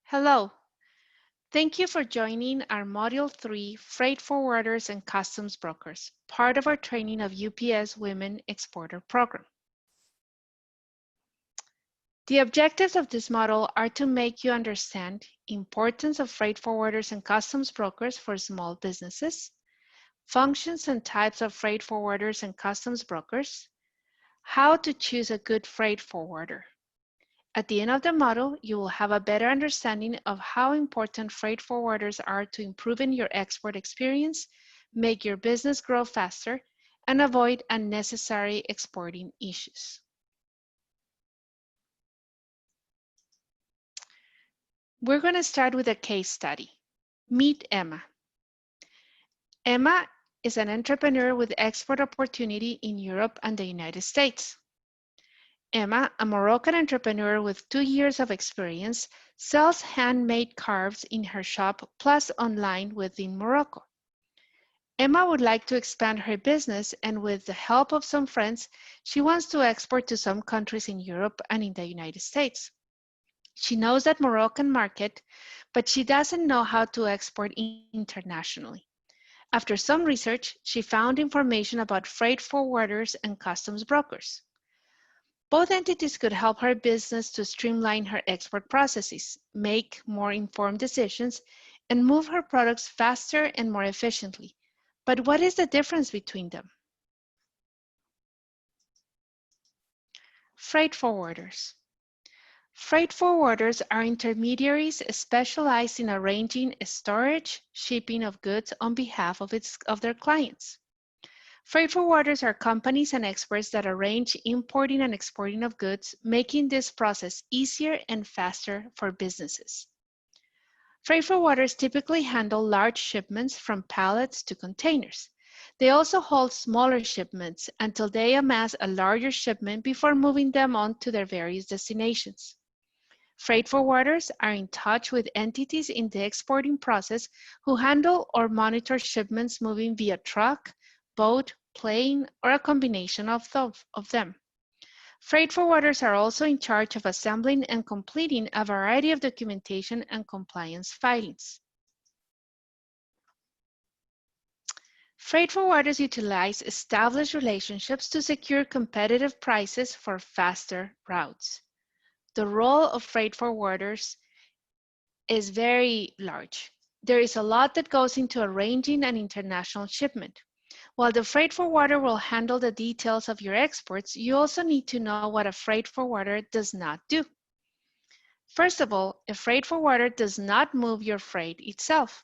Hello. Thank you for joining our Module 3 Freight Forwarders and Customs Brokers, part of our training of UPS Women Exporter Program. The objectives of this model are to make you understand importance of freight forwarders and customs brokers for small businesses, functions and types of freight forwarders and customs brokers, how to choose a good freight forwarder. At the end of the model, you will have a better understanding of how important freight forwarders are to improving your export experience, make your business grow faster, and avoid unnecessary exporting issues. We're going to start with a case study. Meet Emma. Emma is an entrepreneur with export opportunity in Europe and the United States. Emma, a Moroccan entrepreneur with 2 years of experience, sells handmade carves in her shop plus online within Morocco. Emma would like to expand her business, and with the help of some friends, she wants to export to some countries in Europe and in the United States. She knows that Moroccan market, but she doesn't know how to export internationally. After some research, she found information about freight forwarders and customs brokers. Both entities could help her business to streamline her export processes, make more informed decisions, and move her products faster and more efficiently. But what is the difference between them? Freight forwarders. Freight forwarders are intermediaries specialized in arranging storage, shipping of goods on behalf of their clients. Freight forwarders are companies and experts that arrange importing and exporting of goods, making this process easier and faster for businesses. Freight forwarders typically handle large shipments from pallets to containers. They also hold smaller shipments until they amass a larger shipment before moving them on to their various destinations. Freight forwarders are in touch with entities in the exporting process who handle or monitor shipments moving via truck, boat, plane, or a combination of them. Freight forwarders are also in charge of assembling and completing a variety of documentation and compliance filings. Freight forwarders utilize established relationships to secure competitive prices for faster routes. The role of freight forwarders is very large. There is a lot that goes into arranging an international shipment. While the freight forwarder will handle the details of your exports, you also need to know what a freight forwarder does not do. First of all, a freight forwarder does not move your freight itself.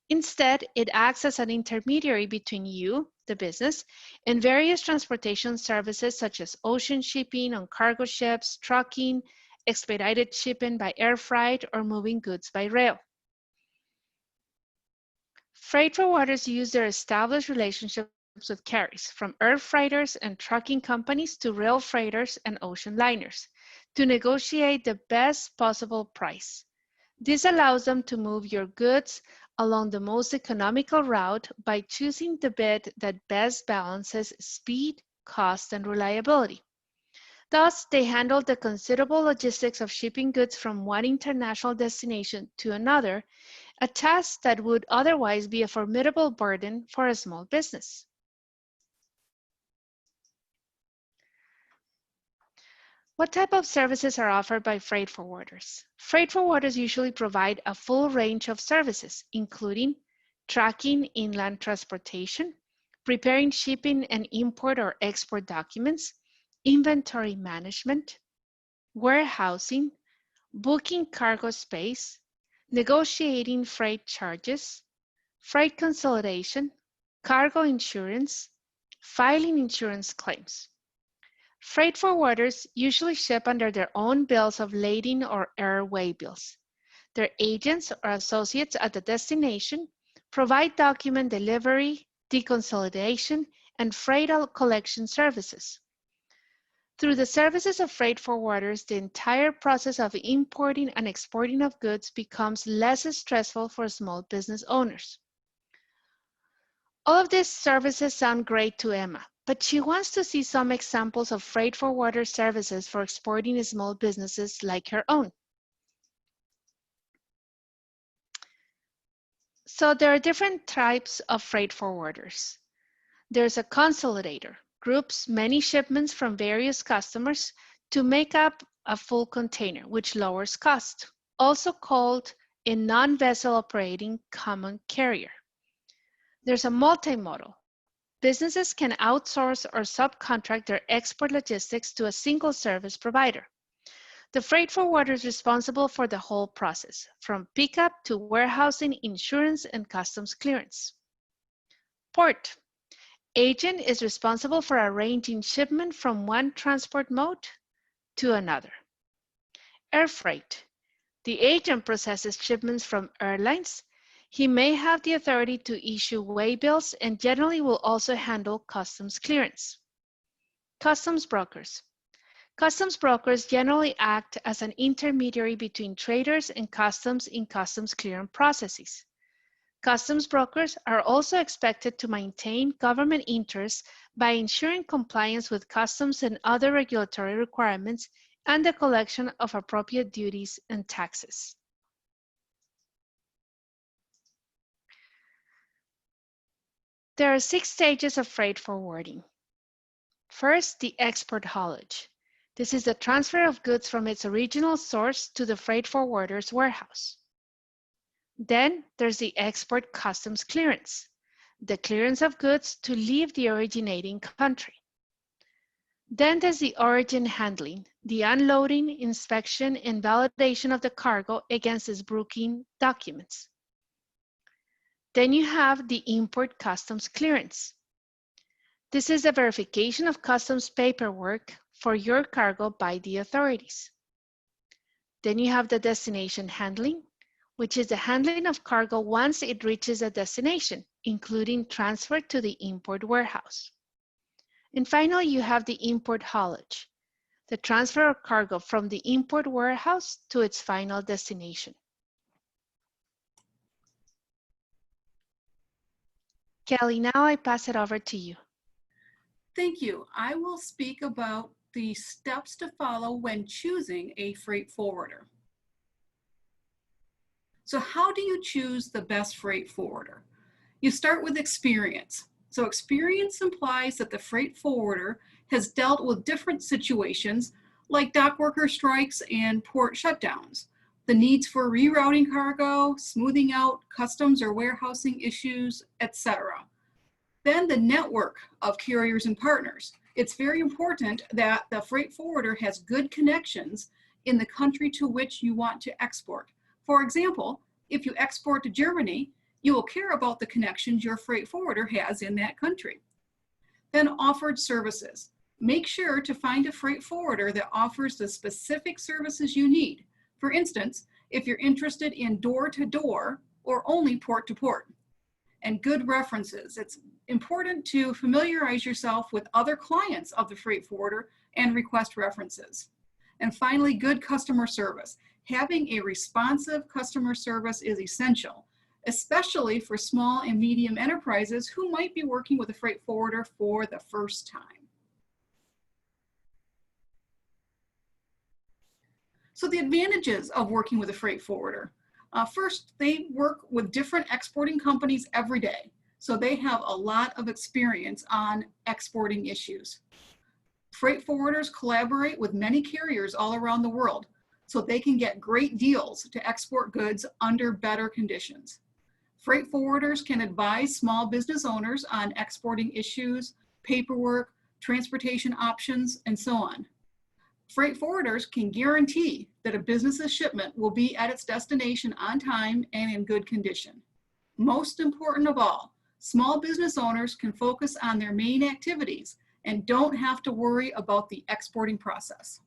Instead, it acts as an intermediary between you, the business, and various transportation services such as ocean shipping on cargo ships, trucking, expedited shipping by air freight, or moving goods by rail. Freight forwarders use their established relationships with carriers, from air freighters and trucking companies to rail freighters and ocean liners, to negotiate the best possible price. This allows them to move your goods along the most economical route by choosing the bid that best balances speed, cost, and reliability. Thus, they handle the considerable logistics of shipping goods from one international destination to another, a task that would otherwise be a formidable burden for a small business. What type of services are offered by freight forwarders? Freight forwarders usually provide a full range of services, including tracking inland transportation, preparing shipping and import or export documents, inventory management, warehousing, booking cargo space, negotiating freight charges, freight consolidation, cargo insurance, filing insurance claims. Freight forwarders usually ship under their own bills of lading or airway bills. Their agents or associates at the destination provide document delivery, deconsolidation, and freight collection services. Through the services of freight forwarders, the entire process of importing and exporting of goods becomes less stressful for small business owners. All of these services sound great to Emma, but she wants to see some examples of freight forwarder services for exporting small businesses like her own. So there are different types of freight forwarders. There's a consolidator, groups many shipments from various customers to make up a full container, which lowers cost, also called a non-vessel operating common carrier. There's a multimodal. Businesses can outsource or subcontract their export logistics to a single service provider. The freight forwarder is responsible for the whole process, from pickup to warehousing, insurance, and customs clearance. Port. Agent is responsible for arranging shipment from one transport mode to another. Air freight. The agent processes shipments from airlines. He may have the authority to issue waybills and generally will also handle customs clearance. Customs brokers. Customs brokers generally act as an intermediary between traders and customs in customs clearance processes. Customs brokers are also expected to maintain government interests by ensuring compliance with customs and other regulatory requirements and the collection of appropriate duties and taxes. There are 6 stages of freight forwarding. First, the export haulage. This is the transfer of goods from its original source to the freight forwarder's warehouse. Then there's the export customs clearance, the clearance of goods to leave the originating country. Then there's the origin handling, the unloading, inspection, and validation of the cargo against its booking documents. Then you have the import customs clearance. This is the verification of customs paperwork for your cargo by the authorities. Then you have the destination handling, which is the handling of cargo once it reaches a destination, including transfer to the import warehouse. And finally, you have the import haulage, the transfer of cargo from the import warehouse to its final destination. Kelly, now I pass it over to you. Thank you. I will speak about the steps to follow when choosing a freight forwarder. So how do you choose the best freight forwarder? You start with experience. So experience implies that the freight forwarder has dealt with different situations like dock worker strikes and port shutdowns, the needs for rerouting cargo, smoothing out customs or warehousing issues, etc. Then the network of carriers and partners. It's very important that the freight forwarder has good connections in the country to which you want to export. For example, if you export to Germany, you will care about the connections your freight forwarder has in that country. Then offered services. Make sure to find a freight forwarder that offers the specific services you need. For instance, if you're interested in door-to-door or only port-to-port. And good references. It's important to familiarize yourself with other clients of the freight forwarder and request references. And finally, good customer service. Having a responsive customer service is essential, especially for small and medium enterprises who might be working with a freight forwarder for the first time. So the advantages of working with a freight forwarder. First, they work with different exporting companies every day. So they have a lot of experience on exporting issues. Freight forwarders collaborate with many carriers all around the world, so they can get great deals to export goods under better conditions. Freight forwarders can advise small business owners on exporting issues, paperwork, transportation options, and so on. Freight forwarders can guarantee that a business's shipment will be at its destination on time and in good condition. Most important of all, small business owners can focus on their main activities and don't have to worry about the exporting process.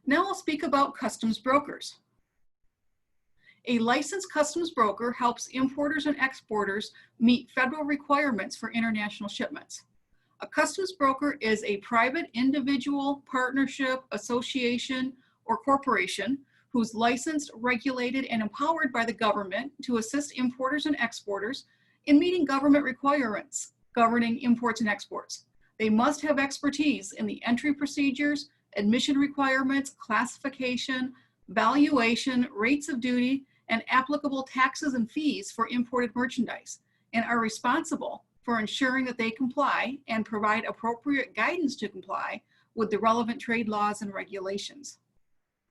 Now I'll speak about customs brokers. A licensed customs broker helps importers and exporters meet federal requirements for international shipments. A customs broker is a private individual, partnership, association, or corporation who's licensed, regulated, and empowered by the government to assist importers and exporters in meeting government requirements governing imports and exports. They must have expertise in the entry procedures, admission requirements, classification, valuation, rates of duty, and applicable taxes and fees for imported merchandise, and are responsible for ensuring that they comply and provide appropriate guidance to comply with the relevant trade laws and regulations.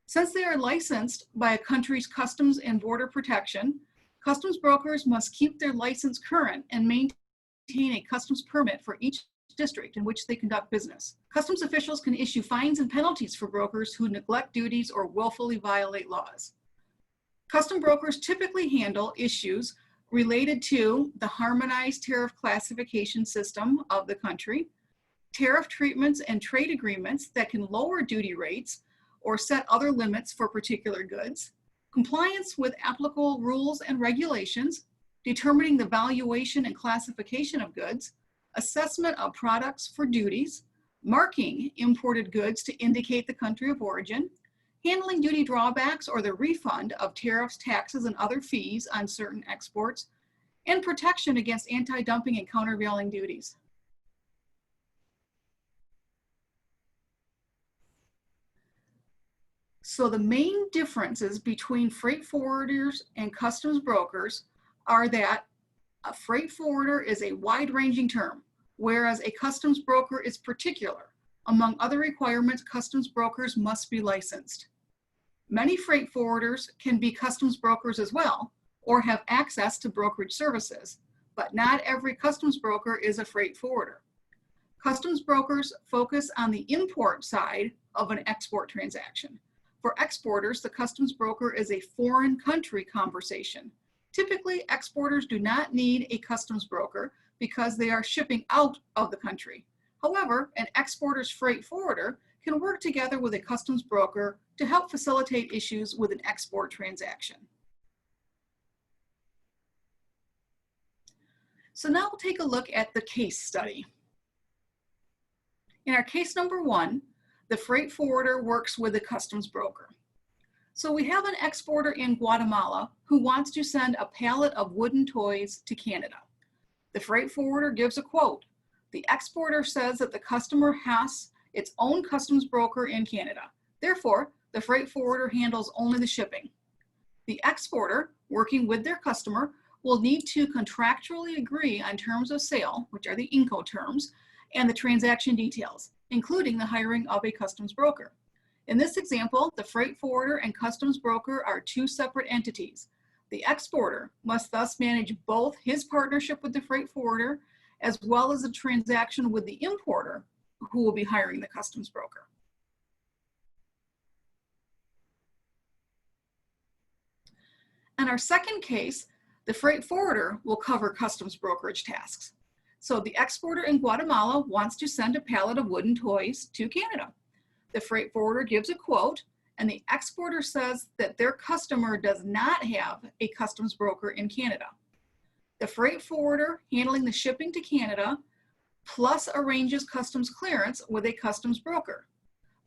Since they are licensed by a country's Customs and Border Protection, customs brokers must keep their license current and maintain a customs permit for each district in which they conduct business. Customs officials can issue fines and penalties for brokers who neglect duties or willfully violate laws. Custom brokers typically handle issues related to the harmonized tariff classification system of the country, tariff treatments and trade agreements that can lower duty rates or set other limits for particular goods, compliance with applicable rules and regulations, determining the valuation and classification of goods, assessment of products for duties, marking imported goods to indicate the country of origin, handling duty drawbacks or the refund of tariffs, taxes, and other fees on certain exports, and protection against anti-dumping and countervailing duties. So the main differences between freight forwarders and customs brokers are that a freight forwarder is a wide-ranging term, whereas a customs broker is particular. Among other requirements, customs brokers must be licensed. Many freight forwarders can be customs brokers as well, or have access to brokerage services, but not every customs broker is a freight forwarder. Customs brokers focus on the import side of an export transaction. For exporters, the customs broker is a foreign country conversation. Typically, exporters do not need a customs broker because they are shipping out of the country. However, an exporter's freight forwarder can work together with a customs broker to help facilitate issues with an export transaction. So now we'll take a look at the case study. In our case number 1, the freight forwarder works with a customs broker. So we have an exporter in Guatemala who wants to send a pallet of wooden toys to Canada. The freight forwarder gives a quote. The exporter says that the customer has its own customs broker in Canada. Therefore, the freight forwarder handles only the shipping. The exporter, working with their customer, will need to contractually agree on terms of sale, which are the Incoterms, and the transaction details, including the hiring of a customs broker. In this example, the freight forwarder and customs broker are two separate entities. The exporter must thus manage both his partnership with the freight forwarder as well as a transaction with the importer who will be hiring the customs broker. In our second case, the freight forwarder will cover customs brokerage tasks. So the exporter in Guatemala wants to send a pallet of wooden toys to Canada. The freight forwarder gives a quote, and the exporter says that their customer does not have a customs broker in Canada. The freight forwarder handling the shipping to Canada plus arranges customs clearance with a customs broker,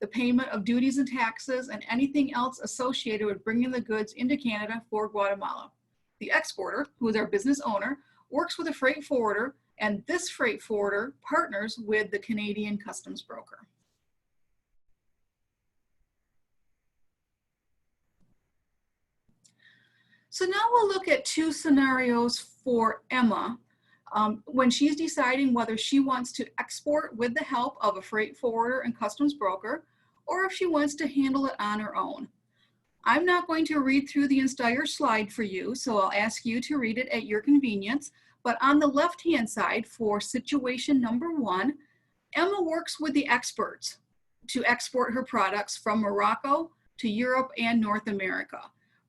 the payment of duties and taxes, and anything else associated with bringing the goods into Canada for Guatemala. The exporter, who is our business owner, works with a freight forwarder, and this freight forwarder partners with the Canadian customs broker. So now we'll look at two scenarios for Emma when she's deciding whether she wants to export with the help of a freight forwarder and customs broker, or if she wants to handle it on her own. I'm not going to read through the entire slide for you, so I'll ask you to read it at your convenience. But on the left-hand side for situation number 1, Emma works with the experts to export her products from Morocco to Europe and North America.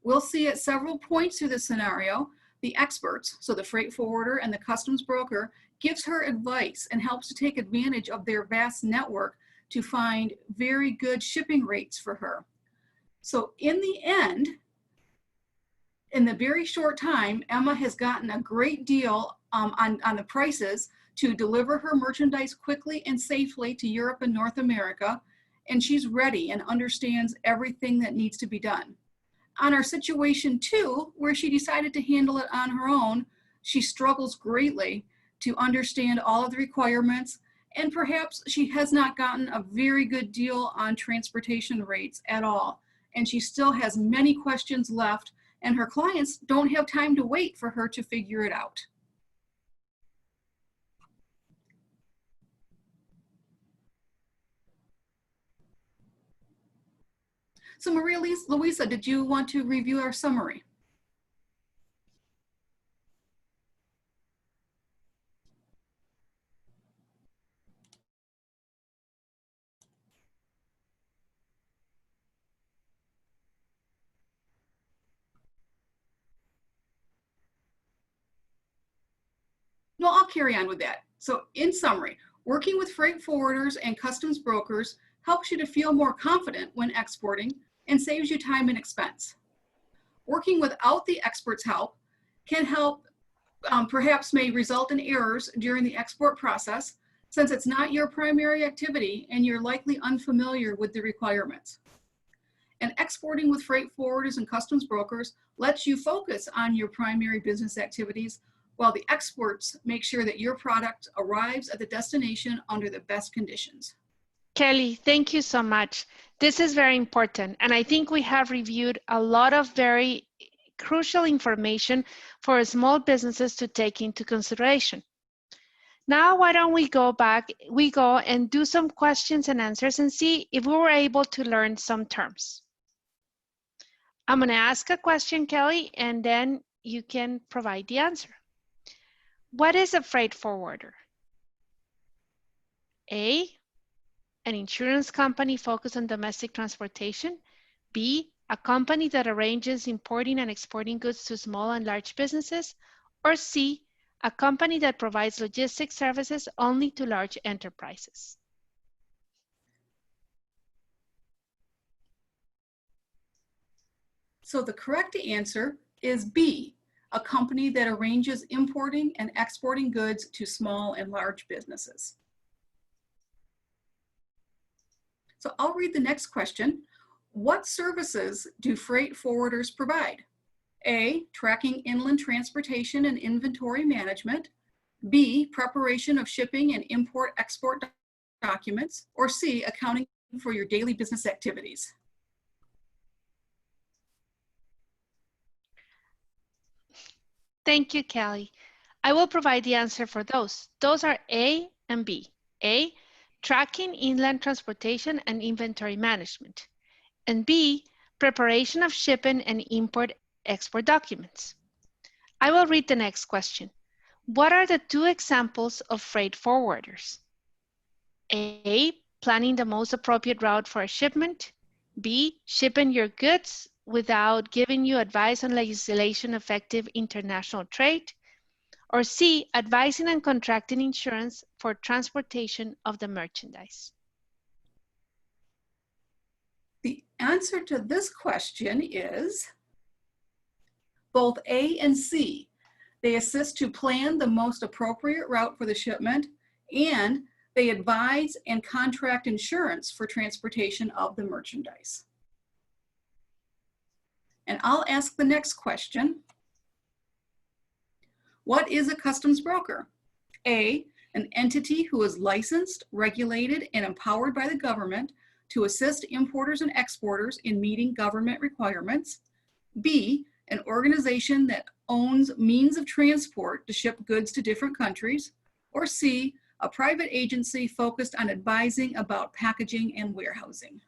We'll see at several points through the scenario, the experts, so the freight forwarder and the customs broker, gives her advice and helps to take advantage of their vast network to find very good shipping rates for her. So in the end, in the very short time, Emma has gotten a great deal on the prices to deliver her merchandise quickly and safely to Europe and North America, and she's ready and understands everything that needs to be done. On our situation 2, where she decided to handle it on her own, she struggles greatly to understand all of the requirements, and perhaps she has not gotten a very good deal on transportation rates at all. and she still has many questions left, and her clients don't have time to wait for her to figure it out. So Maria Luisa, did you want to review our summary? No, I'll carry on with that. So in summary, working with freight forwarders and customs brokers helps you to feel more confident when exporting and saves you time and expense. Working without the expert's help can help, perhaps may result in errors during the export process, since it's not your primary activity and you're likely unfamiliar with the requirements. And exporting with freight forwarders and customs brokers lets you focus on your primary business activities, while the experts make sure that your product arrives at the destination under the best conditions. Kelly, thank you so much. This is very important, and I think we have reviewed a lot of very crucial information for small businesses to take into consideration. Now, why don't we go and do some questions and answers and see if we were able to learn some terms. I'm going to ask a question, Kelly, and then you can provide the answer. What is a freight forwarder? A, an insurance company focused on domestic transportation. B, a company that arranges importing and exporting goods to small and large businesses. Or C, a company that provides logistics services only to large enterprises. So the correct answer is B, a company that arranges importing and exporting goods to small and large businesses. So I'll read the next question. What services do freight forwarders provide? A, tracking inland transportation and inventory management. B, preparation of shipping and import-export documents. Or C, accounting for your daily business activities. Thank you, Kelly. I will provide the answer for those. Those are A and B. A, tracking inland transportation and inventory management. And B, preparation of shipping and import-export documents. I will read the next question. What are the two examples of freight forwarders? A, planning the most appropriate route for a shipment. B, shipping your goods without giving you advice on legislation affecting international trade. Or C, advising and contracting insurance for transportation of the merchandise. The answer to this question is both A and C. They assist to plan the most appropriate route for the shipment, and they advise and contract insurance for transportation of the merchandise. And I'll ask the next question. What is a customs broker? A, an entity who is licensed, regulated, and empowered by the government to assist importers and exporters in meeting government requirements. B, an organization that owns means of transport to ship goods to different countries. Or C, a private agency focused on advising about packaging and warehousing.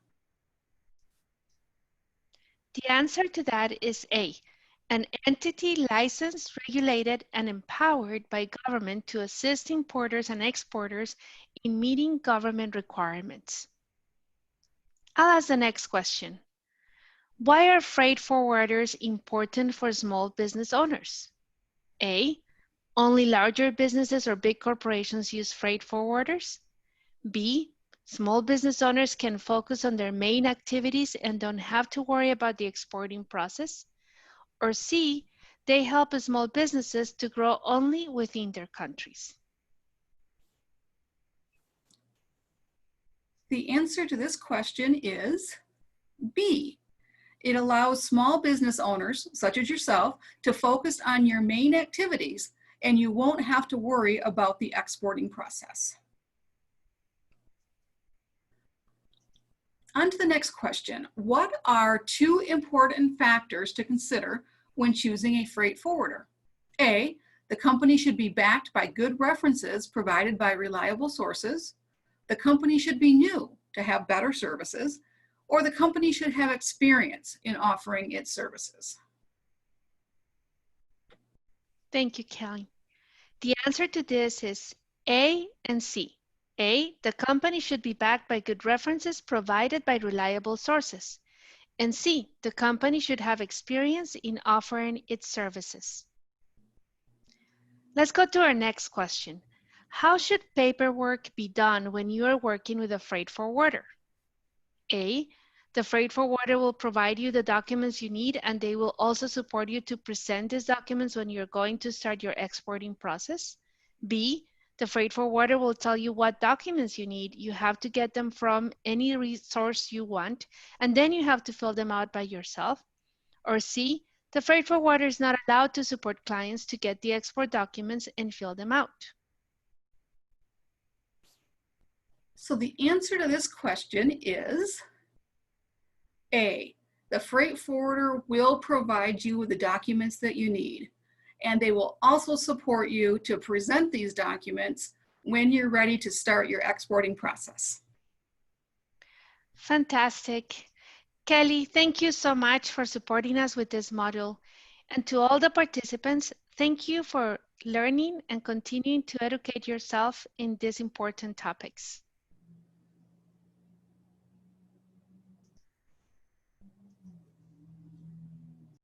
The answer to that is A, an entity licensed, regulated, and empowered by government to assist importers and exporters in meeting government requirements. I'll ask the next question. Why are freight forwarders important for small business owners? A, only larger businesses or big corporations use freight forwarders. B, small business owners can focus on their main activities and don't have to worry about the exporting process. Or C, they help small businesses to grow only within their countries. The answer to this question is B. It allows small business owners, such as yourself, to focus on your main activities, and you won't have to worry about the exporting process. On to the next question. What are two important factors to consider when choosing a freight forwarder? A, the company should be backed by good references provided by reliable sources. The company should be new to have better services, or the company should have experience in offering its services. Thank you, Kelly. The answer to this is A and C. A, the company should be backed by good references provided by reliable sources. And C, the company should have experience in offering its services. Let's go to our next question. How should paperwork be done when you are working with a freight forwarder? A, the freight forwarder will provide you the documents you need, and they will also support you to present these documents when you're going to start your exporting process. B, the freight forwarder will tell you what documents you need. You have to get them from any resource you want, and then you have to fill them out by yourself. Or C, the freight forwarder is not allowed to support clients to get the export documents and fill them out. So the answer to this question is A, the freight forwarder will provide you with the documents that you need, and they will also support you to present these documents when you're ready to start your exporting process. Fantastic. Kelly, thank you so much for supporting us with this module. And to all the participants, thank you for learning and continuing to educate yourself in these important topics.